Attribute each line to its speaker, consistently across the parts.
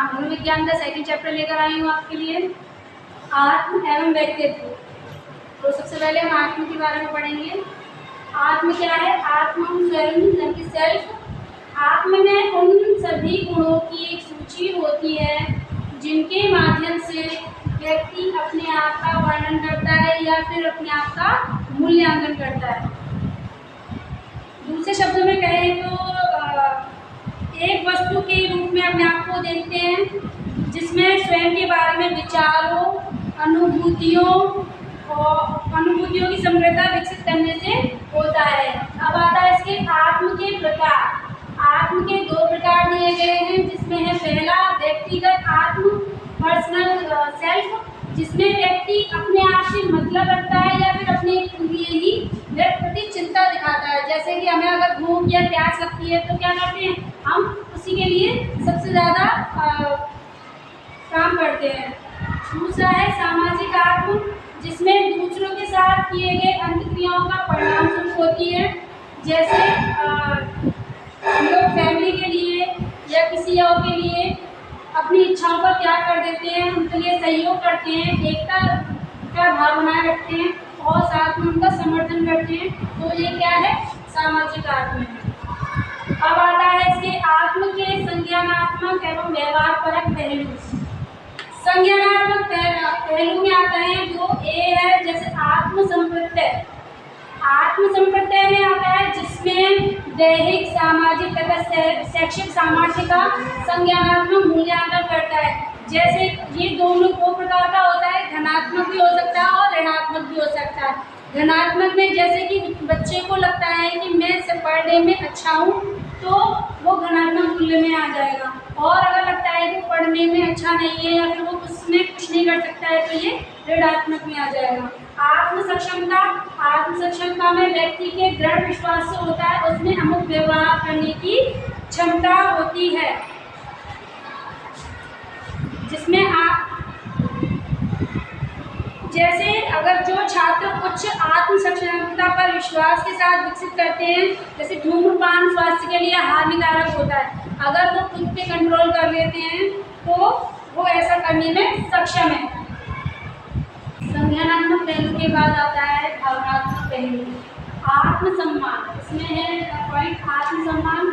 Speaker 1: मनोविज्ञान का second chapter लेकर आई हूँ आपके लिए, आत्म एवं व्यक्तित्व। तो सबसे पहले हम आत्म के बारे में पढ़ेंगे। आत्म क्या है? आत्म स्वयं यानी कि सेल्फ। आत्म में उन सभी गुणों की एक सूची होती है जिनके माध्यम से व्यक्ति अपने आप का वर्णन करता है या फिर अपने आप का मूल्यांकन करता है। दूसरे शब्दों में कहें तो एक वस्तु के रूप में अपने आप को देखते हैं जिसमें स्वयं के बारे में विचारों, अनुभूतियों की समृद्धता विकसित करने से होता है। अब आता है इसके आत्म के प्रकार। आत्म के दो प्रकार दिए गए हैं, जिसमें है पहला व्यक्तिगत आत्म, पर्सनल सेल्फ, जिसमें व्यक्ति अपने आप से मतलब रखता है या फिर अपने लिए ही प्रति चिंता दिखाता है। जैसे कि हमें अगर भूख या प्यास लगती है तो क्या करते हैं, हम उसी के लिए सबसे ज़्यादा काम करते हैं। दूसरा है सामाजिक आत्म, जिसमें दूसरों के साथ किए गए अंतक्रियाओं का परिणाम स्वरूप होती है। जैसे हम लोग फैमिली के लिए या किसी और के लिए अपनी इच्छाओं का त्याग कर देते हैं, उनके लिए सहयोग करते हैं, एकता का भाव बनाए रखते हैं और साथ में उनका समर्थन करते हैं। तो ये क्या है? सामाजिक आत्म है। अब आता है इसके आत्म के संज्ञानात्मक एवं व्यवहारपरक पहलू। संज्ञानात्मक पहलू में आता है जो ए है, जैसे आत्म संप्रत्यय। आत्म संप्रत्यय में आता है जिसमें दैहिक, सामाजिक तथा शैक्षिक सामर्थ्य का संज्ञानात्मक मूल्यांकन करता है। जैसे ये दोनों दो प्रकार का होता है, धनात्मक भी हो सकता है और ऋणात्मक भी हो सकता है। धनात्मक में जैसे कि बच्चे को लगता है कि मैं पढ़ने में अच्छा हूँ तो वो धनात्मक मूल्य में आ जाएगा, और अगर लगता है कि पढ़ने में अच्छा नहीं है या फिर वो उसमें कुछ नहीं कर सकता है तो ये ऋणात्मक में आ जाएगा। आत्म सक्षमता में व्यक्ति के दृढ़ विश्वास से होता है, उसमें अमुक व्यवहार करने की क्षमता होती है, जिसमें जैसे अगर जो छात्र उच्च आत्म सक्षमता पर विश्वास के साथ विकसित करते हैं, जैसे धूम्रपान स्वास्थ्य के लिए हानिकारक होता है, अगर वो खुद पे कंट्रोल कर लेते हैं तो वो ऐसा करने में सक्षम है। संज्ञानात्मक पहलू के बाद आता है भावनात्मक पहलू। आत्मसम्मान, इसमें है पॉइंट आत्मसम्मान।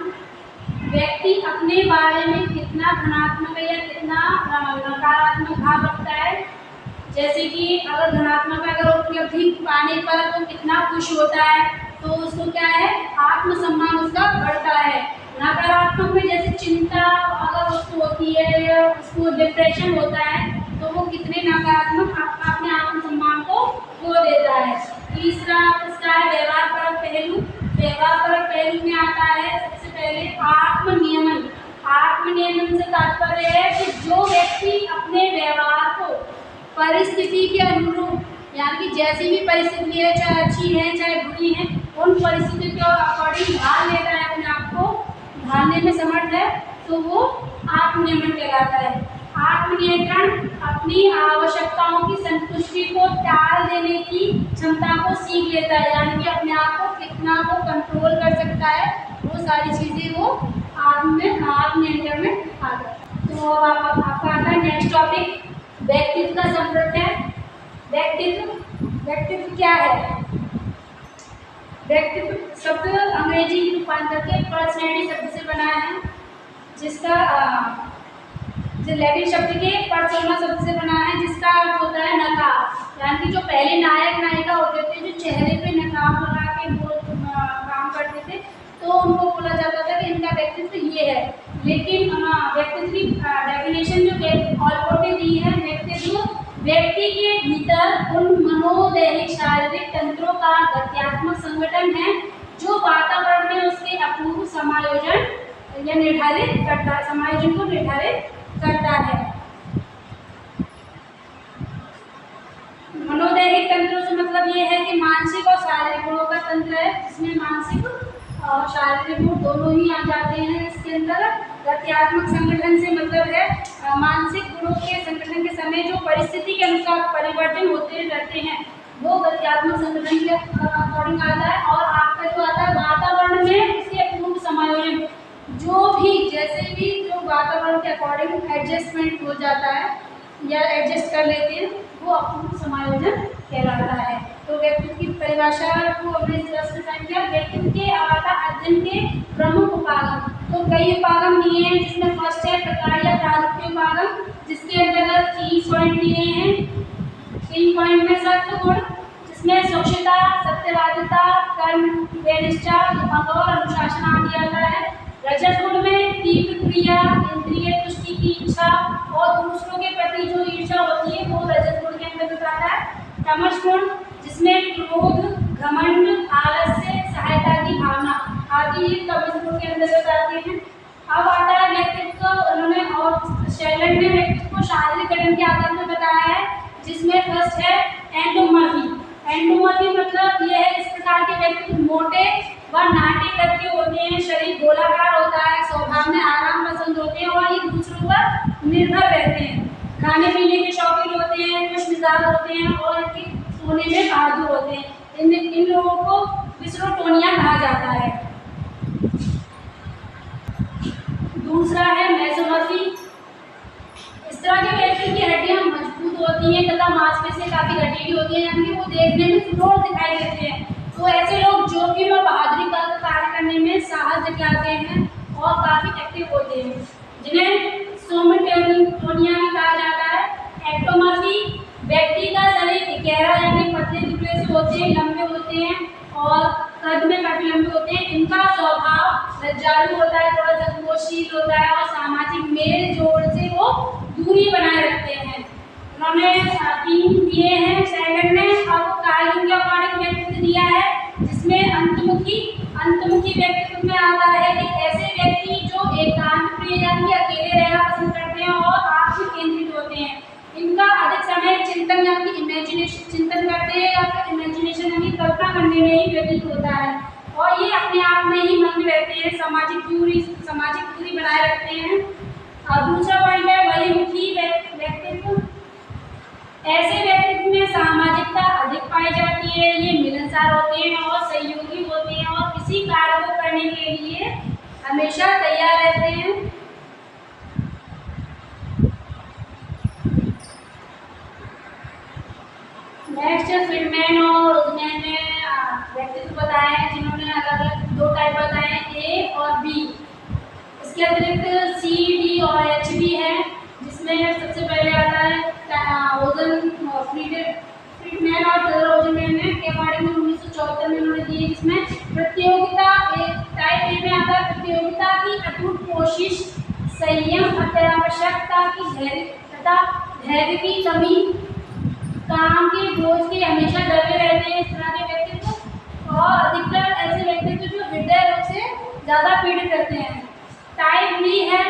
Speaker 1: व्यक्ति अपने बारे में कितना धनात्मक या कितना नकारात्मक भाव रखता है। जैसे कि अगर धनात्मक में अगर उपलब्धि पाने पर तो कितना खुश होता है, तो उसको क्या है, आत्मसम्मान उसका बढ़ता है। नकारात्मक में जैसे चिंता अगर उसको होती है या उसको डिप्रेशन होता है तो वो कितने नकारात्मक अपने आत्मसम्मान को खो देता है। तीसरा उसका है व्यवहारपरक पहलू। व्यवहारपरक पहलू में आता है सबसे पहले आत्मनियमन। आत्मनियमन से तात्पर्य है कि जो व्यक्ति अपने व्यवहार को परिस्थिति के अनुरूप, यानी कि जैसी भी परिस्थिति है, चाहे अच्छी है चाहे बुरी है, उन परिस्थिति के अकॉर्डिंग ढाल लेता है, अपने आप को ढालने में समर्थ है, तो वो आत्मनियमन कहलाता है। आत्मनियंत्रण अपनी आवश्यकताओं की संतुष्टि को टाल देने की क्षमता को सीख लेता है, यानी कि अपने आप को कितना वो कंट्रोल कर सकता है, वो सारी चीज़ें वो आत्मनियंत्रण में आ जाता है। तो आपका आता है नेक्स्ट टॉपिक, व्यक्तित्व का संप्रत्यय। व्यक्तित्व क्या है? व्यक्तित्व शब्द अंग्रेजी रूपांतर के पर्सनैलिटी शब्द से बना है, जिसका लैटिन शब्द के पर्सोना शब्द से बना है, जिसका अर्थ होता है नकाब। यानी कि जो पहले नायक नायिका होते थे, जो चेहरे पे नकाब लगा के काम करते थे, तो उनको बोला जाता था कि इनका व्यक्तित्व ये है। लेकिन व्यक्तित्व की डेफिनेशन जो ऑलपोर्ट ने दी है, व्यक्तित्व व्यक्ति के भीतर उन मनोदैहिक शारीरिक तंत्रों का गत्यात्मक संगठन है जो वातावरण में उसके अपूर्व समायोजन या समायोजन को निर्धारित करता है। मनोदैहिक तंत्रों से मतलब ये है कि मानसिक और शारीरिक गुणों का तंत्र है, जिसमें मानसिक और शारीरिक गुण दोनों ही आ जाते हैं इसके अंदर। गत्यात्मक संगठन से मतलब है मानसिक गुणों के संगठन के समय जो परिस्थिति के अनुसार परिवर्तन होते रहते हैं, वो गत्यात्मक संगठन के अकॉर्डिंग आता है। और आपका जो आता है वातावरण में उसके पूर्व समायोजन, जो भी जैसे भी जो वातावरण के अकॉर्डिंग एडजस्टमेंट हो जाता है या एडजस्ट कर लेते हैं, वो अपूर्ण समायोजन कहलाता है। तो व्यक्तित्व की परिभाषा को हमने किया, व्यक्तित्व के अवाता अध्ययन के प्रमुख उपागम। तो कई उपागम दिए हैं, जिसमें फर्स्ट है प्रकार या प्रारूप उपागम, जिसके अंतर्गत 3 पॉइंट दिए हैं। 3 पॉइंट में सत्व गुण, जिसमें स्वच्छता, सत्यवादिता, कर्म निष्ठा और अनुशासन आदि आता है। रजस गुण में तीव्र क्रिया, इंद्रिय तुष्टि की इच्छा और दूसरों के प्रति जो ईर्ष्या होती है वो रजस गुण के अंतर्गत आता है। तमस गुण, जिसमें क्रोध, घमंड, आलस्य, सहायता की भावना आदि तमस गुण के अंतर्गत आते हैं। अब आता है व्यक्तित्व, उन्होंने और शैलन ने व्यक्तित्व को शारीरिक गठन के आधार पर बताया है, जिसमें फर्स्ट है एंडोमॉर्फी। एंडोमॉर्फी मतलब यह है इस प्रकार के व्यक्तित्व मोटे व नाटे कद के होते हैं, शरीर गोलाकार होता है, स्वभाव में आराम पसंद होते हैं और ये दूसरों पर निर्भर रहते हैं, खाने पीने के शौकीन होते हैं, खुश मिजाज होते हैं और इनके सोने में बहादुर होते हैं। इन लोगों को विसरोटोनिया कहा जाता है। दूसरा है मेसोमॉर्फी। इस तरह के व्यक्ति की हड्डियां मजबूत होती हैं तथा मांसपेशियां काफी गठीली होती हैं, यानी वो देखने में सुडौल दिखाई देते हैं। तो ऐसे लोग जोखिम और बहादुरी का कार्य करने में साहस दिखाते हैं और काफी एक्टिव होते हैं, जिन्हें सोमेटोनिया कहा जाता है। एक्टोमॉर्फी, व्यक्ति का शरीर गहरा यानी पतले दुबले से होते हैं, लंबे होते हैं और कद में काफी लंबे होते हैं। इनका स्वभाव लज्जालु होता है, थोड़ा संकोचशील होता है और सामाजिक मेल जोड़ से वो दूरी बनाए रखते हैं। उन्होंने 3 दिए हैं शैलन ने। अब कार्यों के अकॉर्डिंग व्यक्तित्व दिया है, जिसमें अंतमुखी व्यक्तित्व में आता है कि ऐसे व्यक्ति जो एकांत प्रिय यानी अकेले रहना पसंद करते हैं और आत्म केंद्रित होते हैं। इनका अधिक समय चिंतन यानी चिंतन करते हैं या फिर इमेजिनेशन यानी कल्पना करने में ही व्यतीत होता है और ये अपने आप में ही मग्न रहते हैं, सामाजिक दूरी बनाए रखते हैं। और दूसरा पॉइंट है बहिर्मुखी व्यक्तित्व। ऐसे व्यक्तित्व में सामाजिकता अधिक पाई जाती है, ये मिलनसार होते हैं और सहयोगी होते हैं और किसी कार्य को करने के लिए हमेशा तैयार रहते हैं। नेक्स्ट फ्रीडमैन और रोजमैन ने व्यक्तित्व बताए हैं, जिन्होंने अलग अलग 2 टाइप बताए हैं, ए और बी। इसके अतिरिक्त सी, डी और एच भी है, जिसमें सबसे पहले आता है फ्रीडमैन और रोजमैन ने के बारे में 1974 में उन्होंने दिए, जिसमें प्रतियोगिता टाइप ए में आता है प्रतियोगिता की अटूट कोशिश, संयम, अत्यावश्यकता की धैर्य की कमी, काम के बोझ के हमेशा डरे रहते हैं, इस तरह के व्यक्तित्व। और अधिकतर ऐसे व्यक्तित्व जो हृदय रोग से ज़्यादा पीड़ित रहते हैं। टाइप बी है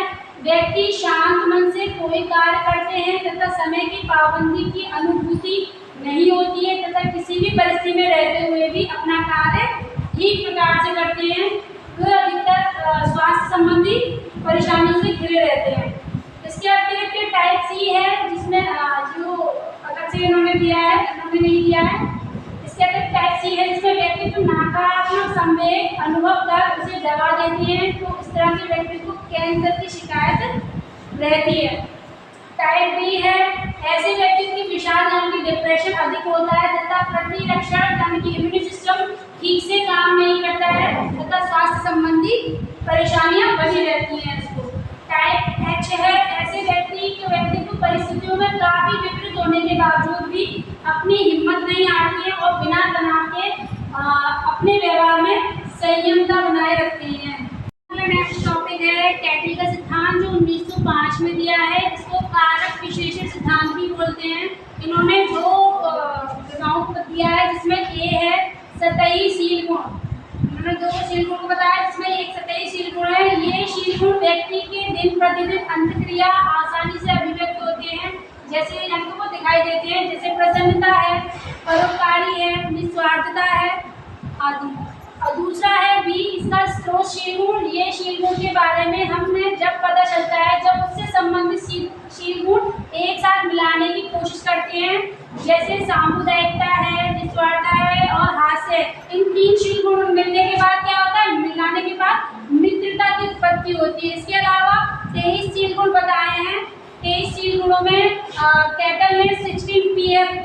Speaker 1: व्यक्ति शांत मन से कोई कार्य करते हैं तथा समय की पाबंदी की अनुभूति नहीं होती है तथा किसी भी परिस्थिति में रहते हुए भी अपना कार्य ठीक प्रकार से करते हैं। वे अधिकतर स्वास्थ्य संबंधी परेशानियों से घिरे रहते हैं। इसके अतिरिक्त टाइप सी है, जिसमें जो अलग से इन्होंने दिया है, इन्होंने नहीं दिया है। इसके अतिरिक्त टाइप सी है, जिसमें व्यक्ति को नकारात्मक संवेग अनुभव कर उसे दबा देती है, तो इस तरह के व्यक्ति को कैंसर की शिकायत रहती है। टाइप बी है, ऐसे व्यक्ति की विषाद यानी कि डिप्रेशन अधिक होता है तथा प्रतिरक्षण यानी कि इम्यून सिस्टम ठीक से काम नहीं करता है तथा स्वास्थ्य संबंधी परेशानियां बनी रहती हैं इसको। टाइप एच है, ऐसे व्यक्ति को परिस्थितियों में काफी विपरीत होने के बावजूद भी अपनी हिम्मत नहीं हारती है और बिना तनाव के अपने व्यवहार में संयमता बनाए रखते हैं। नेक्स्ट टॉपिक है कैटली का सिद्धांत, जो 1905 में दिया है। इसको कारक विशेषण सिद्धांत भी बोलते हैं। इन्होंने 2 विधाओं को दिया है, जिसमें ए है सतही शील गुण। उन्होंने 2 शील गुण को बताया, जिसमें एक सतही शील गुण है। ये शील गुण व्यक्ति के दिन प्रतिदिन अंतक्रिया आसानी से अभिव्यक्त होते हैं, जैसे हमको वो दिखाई देते हैं, जैसे प्रसन्नता है, परोपकारी है, निस्वार्थता है आदि। और दूसरा है बी, इसका स्रोत शील गुण। ये शील गुण के बारे में हमें जब पता चलता है जब उससे संबंधित शील गुण एक साथ मिलाने की कोशिश करते हैं, जैसे सामुदायिकता है, निस्वार्थता है और हास्य। इन 3 शील गुण मिलने के बाद क्या होता है, मिलाने के बाद मित्रता की उत्पत्ति होती है। इसके अलावा 23 शील गुण बताए हैं। 23 शील गुणों में कैटल ने 16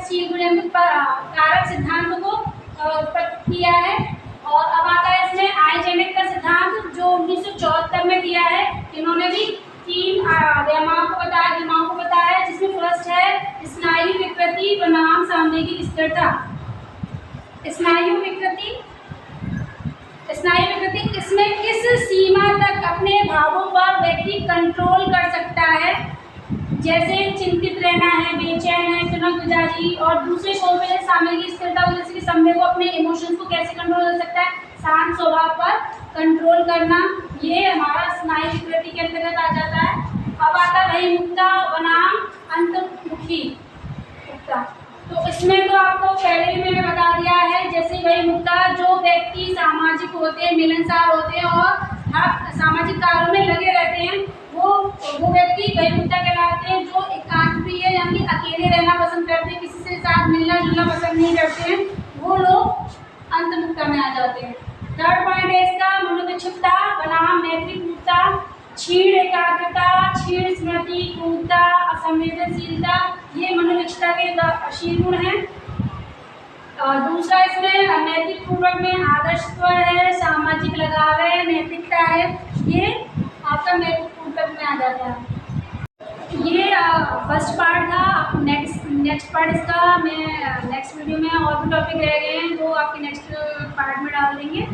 Speaker 1: शील गुण कारक सिद्धांत को उत्पत्ति किया है। और अब आता है इसमें आइजेनिक का सिद्धांत जो 1974 में दिया है। इन्होंने भी 3 दिमाग को बताया है, जिसमें फर्स्ट है स्नायु विकृति बनाम सामयिक स्थिरता। स्नायु विकृति इसमें किस सीमा तक अपने भावों पर व्यक्ति कंट्रोल कर सकता है, जैसे चिंतित रहना है, बेचैन है, तुनक मिजाजी। और दूसरे शोर में सामयिक स्थिरता, जैसे कि समय को अपने इमोशंस को कैसे कंट्रोल कर सकता है, शांत स्वभाव पर कंट्रोल करना, ये हमारा स्नायु विकृति के अंतर्गत आ जाता है। अब आता है मुक्ता बनाम अंतर्मुखी मुक्ता। तो इसमें तो आपको पहले भी मैंने बता दिया है, जैसे वही मुक्ता जो व्यक्ति सामाजिक होते हैं, मिलनसार होते हैं और हर सामाजिक कार्यों में लगे रहते हैं, वो व्यक्ति वही मुक्ता कहलाते हैं। जो एकांत प्रिय यानी अकेले रहना पसंद करते हैं, किसी से साथ मिलना जुलना पसंद नहीं करते हैं, वो लोग अंतर्मुक्ता में आ जाते हैं। थर्ड पॉइंट है इसका मनोविक्षिप्तता बनाम नैतिक मुक्ता। क्षीण एकाग्रता, क्षीण स्मृति, क्रूरता, असंवेदनशीलता, ये मनोविक्षिप्तता के शील गुण हैं। दूसरा इसमें नैतिक पूर्वक में आदर्शत्व है, सामाजिक लगाव है, नैतिकता है, ये आपका नैतिक पूर्वक में आ जाता है। ये फर्स्ट पार्ट था। नेक्स्ट पार्ट इसका मैं नेक्स्ट वीडियो में और भी टॉपिक रह गए हैं, वो आपके नेक्स्ट पार्ट में डाल देंगे।